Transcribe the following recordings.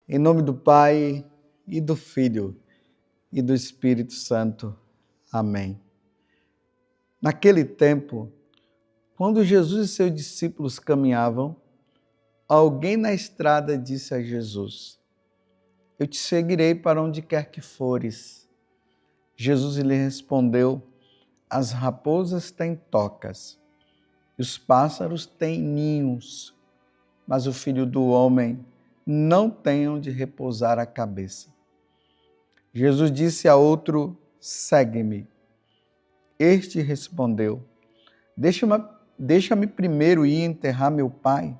Em nome do Pai, e do Filho, e do Espírito Santo. Amém. Naquele tempo, quando Jesus e seus discípulos caminhavam, alguém na estrada disse a Jesus: Eu te seguirei para onde quer que fores. Jesus lhe respondeu: As raposas têm tocas, e os pássaros têm ninhos, mas o Filho do Homem não tem onde repousar a cabeça. Jesus disse a outro: Segue-me. Este respondeu: Deixa-me primeiro ir enterrar meu pai.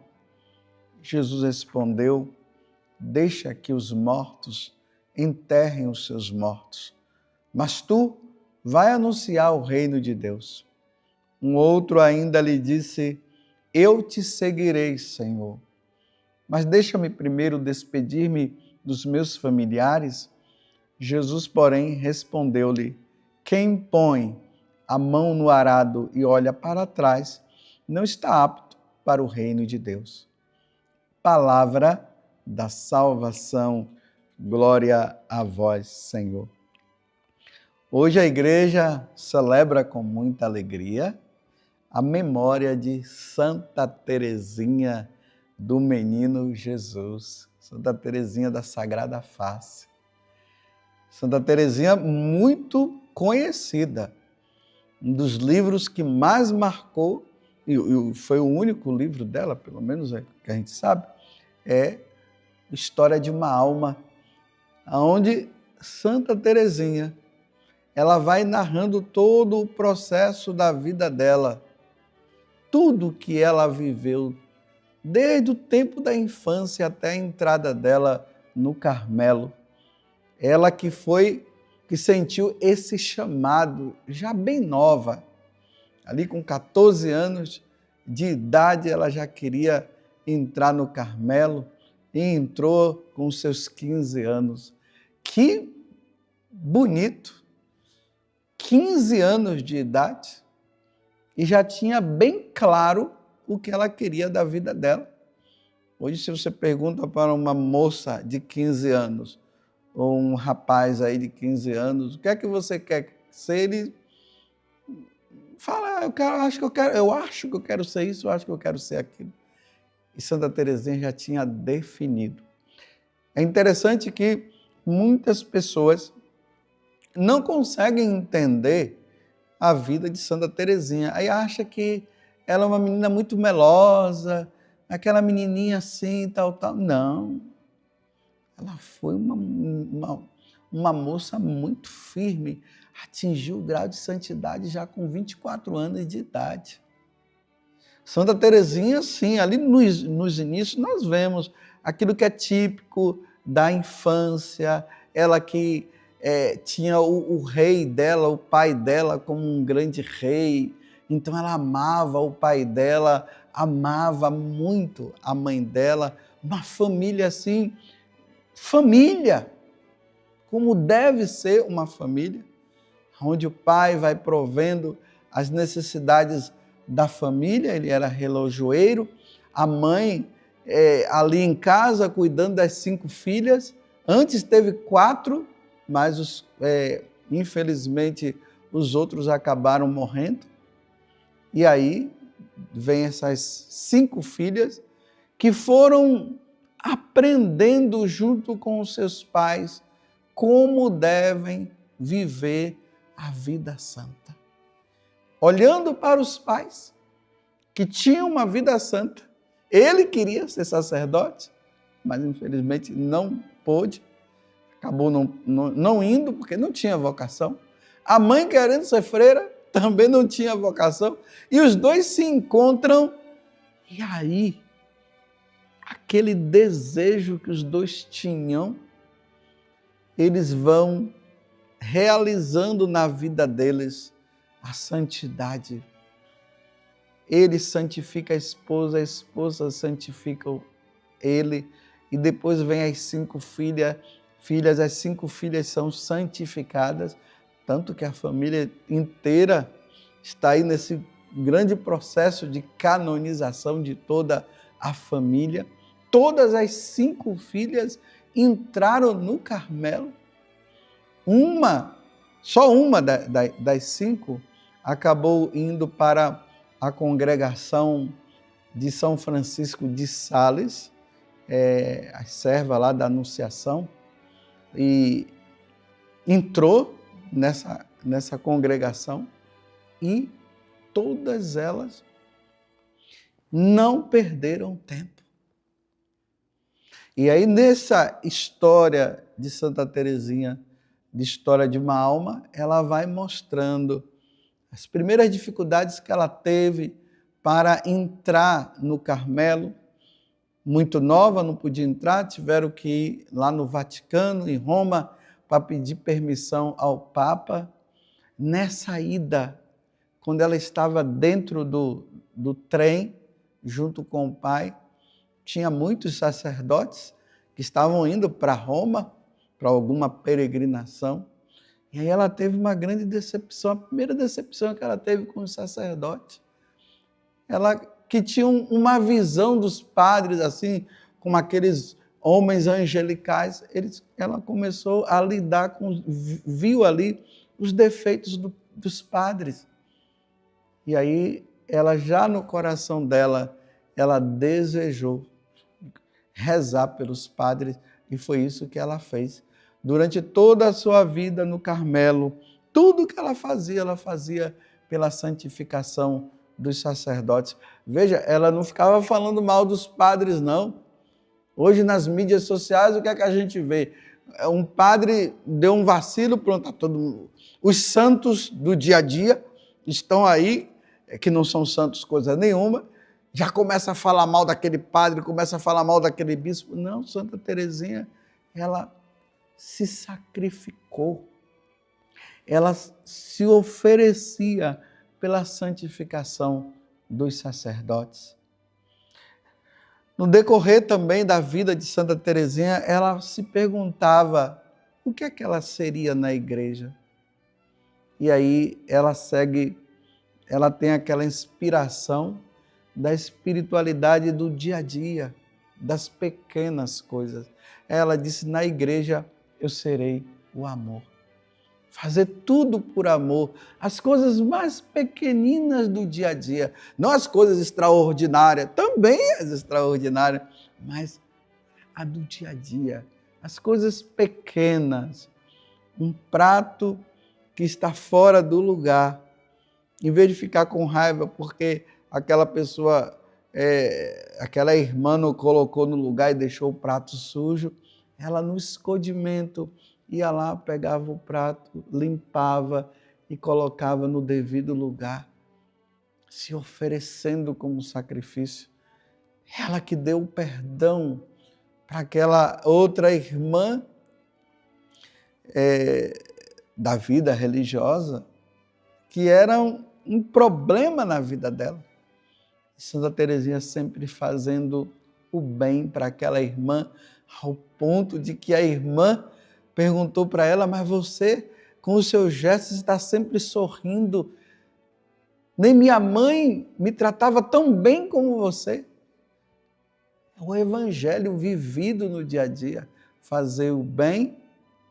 Jesus respondeu: Deixa que os mortos enterrem os seus mortos, mas tu vai anunciar o reino de Deus. Um outro ainda lhe disse: Eu te seguirei, Senhor, mas deixa-me primeiro despedir-me dos meus familiares. Jesus, porém, respondeu-lhe: Quem põe a mão no arado e olha para trás não está apto para o reino de Deus. Palavra da salvação. Glória a vós, Senhor. Hoje a igreja celebra com muita alegria a memória de Santa Teresinha do Menino Jesus, Santa Teresinha da Sagrada Face. Santa Teresinha muito conhecida, um dos livros que mais marcou, e foi o único livro dela, pelo menos que a gente sabe, é História de uma Alma, onde Santa Teresinha ela vai narrando todo o processo da vida dela, tudo que ela viveu, desde o tempo da infância até a entrada dela no Carmelo. Ela que sentiu esse chamado já bem nova, ali com 14 anos de idade, ela já queria entrar no Carmelo e entrou com seus 15 anos. Que bonito! 15 anos de idade e já tinha bem claro o que ela queria da vida dela. Hoje, se você pergunta para uma moça de 15 anos, ou um rapaz aí de 15 anos, o que é que você quer ser? Ele fala: eu acho que eu quero ser isso, eu acho que eu quero ser aquilo. E Santa Teresinha já tinha definido. É interessante que muitas pessoas não conseguem entender a vida de Santa Teresinha. Aí acha que ela é uma menina muito melosa, aquela menininha assim, tal. Não. Ela foi uma moça muito firme, atingiu o grau de santidade já com 24 anos de idade. Santa Teresinha, sim, ali nos inícios nós vemos aquilo que é típico da infância, ela que tinha o rei dela, o pai dela como um grande rei, então ela amava o pai dela, amava muito a mãe dela, uma família assim, família, como deve ser uma família, onde o pai vai provendo as necessidades da família, ele era relojoeiro, a mãe ali em casa cuidando das 5 filhas, antes teve 4, mas infelizmente os outros acabaram morrendo, e aí vem essas 5 filhas que foram aprendendo junto com os seus pais como devem viver a vida santa. Olhando para os pais que tinham uma vida santa, ele queria ser sacerdote, mas infelizmente não pôde, acabou não indo porque não tinha vocação. A mãe querendo ser freira também não tinha vocação, e os dois se encontram, e aí aquele desejo que os dois tinham, eles vão realizando na vida deles a santidade. Ele santifica a esposa santifica ele, e depois vem as 5 filhas, as 5 filhas são santificadas tanto que a família inteira está aí nesse grande processo de canonização de toda a família. Todas as 5 filhas entraram no Carmelo. Só uma das 5 acabou indo para a congregação de São Francisco de Sales, a serva lá da Anunciação, e entrou nessa congregação, e todas elas não perderam tempo. E aí, nessa história de Santa Teresinha, de história de uma alma, ela vai mostrando as primeiras dificuldades que ela teve para entrar no Carmelo. Muito nova, não podia entrar, tiveram que ir lá no Vaticano, em Roma, para pedir permissão ao Papa. Nessa ida, quando ela estava dentro do trem, junto com o pai, tinha muitos sacerdotes que estavam indo para Roma, para alguma peregrinação, e aí ela teve uma grande decepção, a primeira decepção que ela teve com os sacerdotes. Ela que tinha uma visão dos padres, assim, como aqueles homens angelicais, ela começou a lidar viu ali os defeitos dos padres. E aí, ela já no coração dela, ela desejou rezar pelos padres, e foi isso que ela fez. Durante toda a sua vida no Carmelo, tudo que ela fazia pela santificação dos sacerdotes. Veja, ela não ficava falando mal dos padres, não. Hoje, nas mídias sociais, o que é que a gente vê? Um padre deu um vacilo, pronto, os santos do dia a dia estão aí, que não são santos coisa nenhuma, já começa a falar mal daquele padre, começa a falar mal daquele bispo. Não, Santa Teresinha, ela se sacrificou, ela se oferecia pela santificação dos sacerdotes. No decorrer também da vida de Santa Teresinha, ela se perguntava o que é que ela seria na igreja. E aí ela tem aquela inspiração da espiritualidade do dia a dia, das pequenas coisas. Ela disse, na igreja eu serei o amor. Fazer tudo por amor, as coisas mais pequeninas do dia a dia, não as coisas extraordinárias, também as extraordinárias, mas a do dia a dia, as coisas pequenas. Um prato que está fora do lugar, em vez de ficar com raiva porque aquela pessoa, aquela irmã não colocou no lugar e deixou o prato sujo, ela no escondimento ia lá, pegava o prato, limpava e colocava no devido lugar, se oferecendo como sacrifício. Ela que deu o perdão para aquela outra irmã da vida religiosa, que era um problema na vida dela. Santa Teresinha sempre fazendo o bem para aquela irmã, ao ponto de que a irmã perguntou para ela, mas você, com os seus gestos, está sempre sorrindo. Nem minha mãe me tratava tão bem como você. É o evangelho vivido no dia a dia. Fazer o bem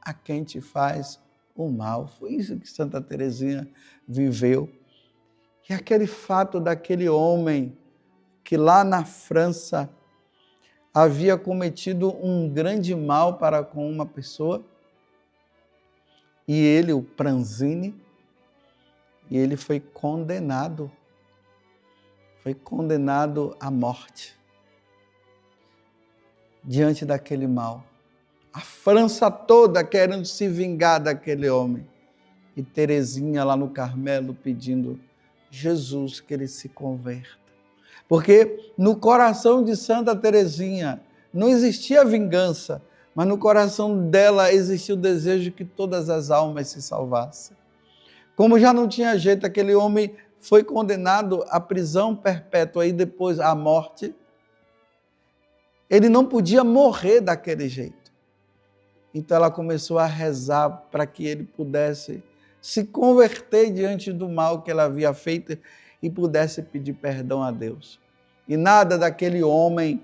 a quem te faz o mal. Foi isso que Santa Teresinha viveu. E aquele fato daquele homem que lá na França havia cometido um grande mal para com uma pessoa, e ele, o Pranzini, e ele foi condenado à morte diante daquele mal. A França toda querendo se vingar daquele homem. E Teresinha lá no Carmelo pedindo, Jesus, que ele se converta. Porque no coração de Santa Teresinha não existia vingança, mas no coração dela existia o desejo que todas as almas se salvassem. Como já não tinha jeito, aquele homem foi condenado à prisão perpétua e depois à morte. Ele não podia morrer daquele jeito. Então ela começou a rezar para que ele pudesse se converter diante do mal que ela havia feito e pudesse pedir perdão a Deus. E nada daquele homem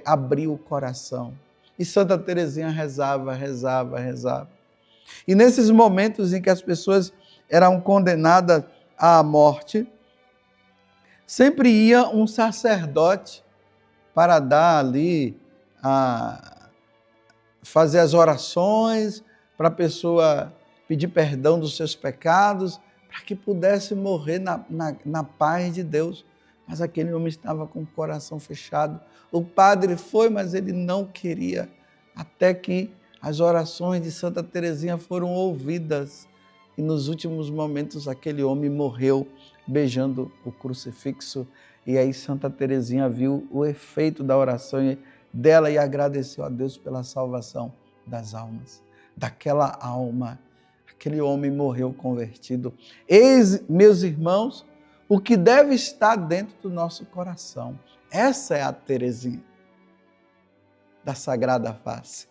abriu o coração. E Santa Teresinha rezava. E nesses momentos em que as pessoas eram condenadas à morte, sempre ia um sacerdote para dar ali, fazer as orações, para a pessoa pedir perdão dos seus pecados, para que pudesse morrer na paz de Deus. Mas aquele homem estava com o coração fechado. O padre foi, mas ele não queria, até que as orações de Santa Teresinha foram ouvidas. E nos últimos momentos aquele homem morreu beijando o crucifixo. E aí Santa Teresinha viu o efeito da oração dela e agradeceu a Deus pela salvação das almas. Daquela alma, aquele homem morreu convertido. Eis, meus irmãos, o que deve estar dentro do nosso coração. Essa é a Teresinha da Sagrada Face.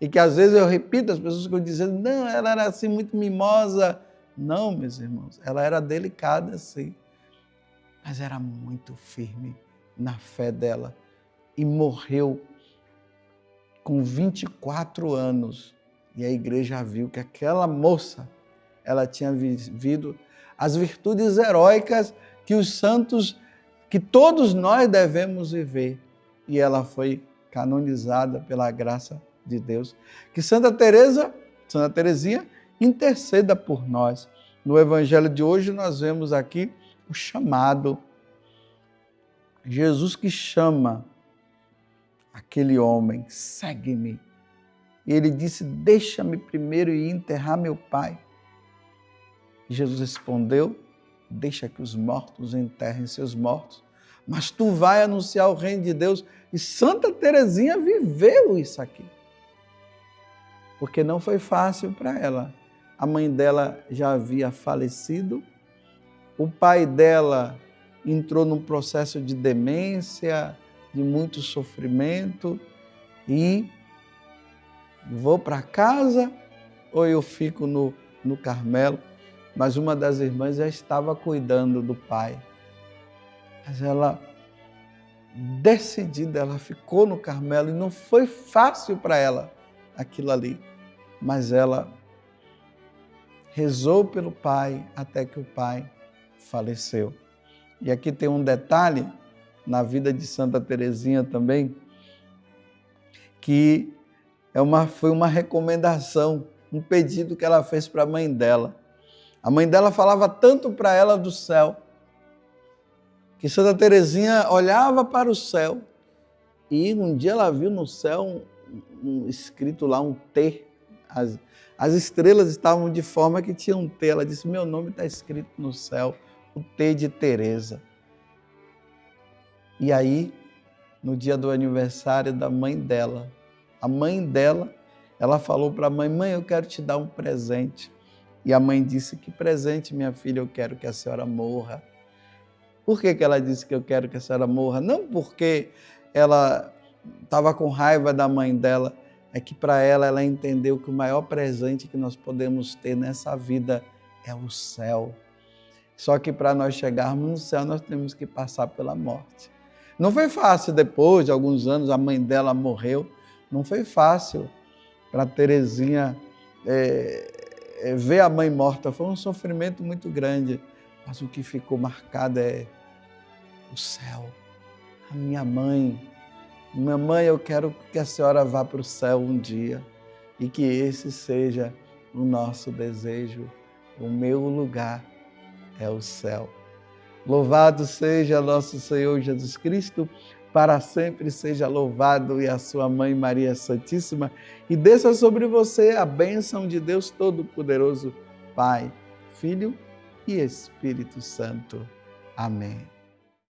E que às vezes eu repito, as pessoas ficam dizendo, não, ela era assim muito mimosa. Não, meus irmãos, ela era delicada sim, mas era muito firme na fé dela. E morreu com 24 anos. E a igreja viu que aquela moça, ela tinha vivido as virtudes heróicas que os santos, que todos nós devemos viver. E ela foi canonizada pela graça de Deus. Que Santa Teresinha, interceda por nós. No Evangelho de hoje nós vemos aqui o chamado. Jesus que chama aquele homem, segue-me. E ele disse, deixa-me primeiro ir enterrar meu pai. E Jesus respondeu, deixa que os mortos enterrem seus mortos, mas tu vai anunciar o reino de Deus. E Santa Teresinha viveu isso aqui. Porque não foi fácil para ela. A mãe dela já havia falecido, o pai dela entrou num processo de demência, de muito sofrimento, e vou para casa ou eu fico no Carmelo? Mas uma das irmãs já estava cuidando do pai. Mas ela, decidida, ela ficou no Carmelo e não foi fácil para ela aquilo ali. Mas ela rezou pelo pai até que o pai faleceu. E aqui tem um detalhe na vida de Santa Teresinha também, que foi uma recomendação, um pedido que ela fez para a mãe dela. A mãe dela falava tanto para ela do céu, que Santa Teresinha olhava para o céu e um dia ela viu no céu escrito lá um T. As estrelas estavam de forma que tinha um T. Ela disse, meu nome está escrito no céu, o T de Teresa. E aí, no dia do aniversário da mãe dela, a mãe dela, ela falou para a mãe, mãe, eu quero te dar um presente. E a mãe disse, que presente, minha filha, eu quero que a senhora morra. Por que ela disse que eu quero que a senhora morra? Não porque ela estava com raiva da mãe dela, é que para ela entendeu que o maior presente que nós podemos ter nessa vida é o céu. Só que para nós chegarmos no céu, nós temos que passar pela morte. Não foi fácil depois de alguns anos, a mãe dela morreu, não foi fácil para Teresinha ver a mãe morta, foi um sofrimento muito grande, mas o que ficou marcado é o céu. A minha mãe, eu quero que a senhora vá para o céu um dia e que esse seja o nosso desejo. O meu lugar é o céu. Louvado seja nosso Senhor Jesus Cristo, para sempre seja louvado, e a sua mãe Maria Santíssima, e desça sobre você a bênção de Deus Todo-Poderoso, Pai, Filho e Espírito Santo. Amém.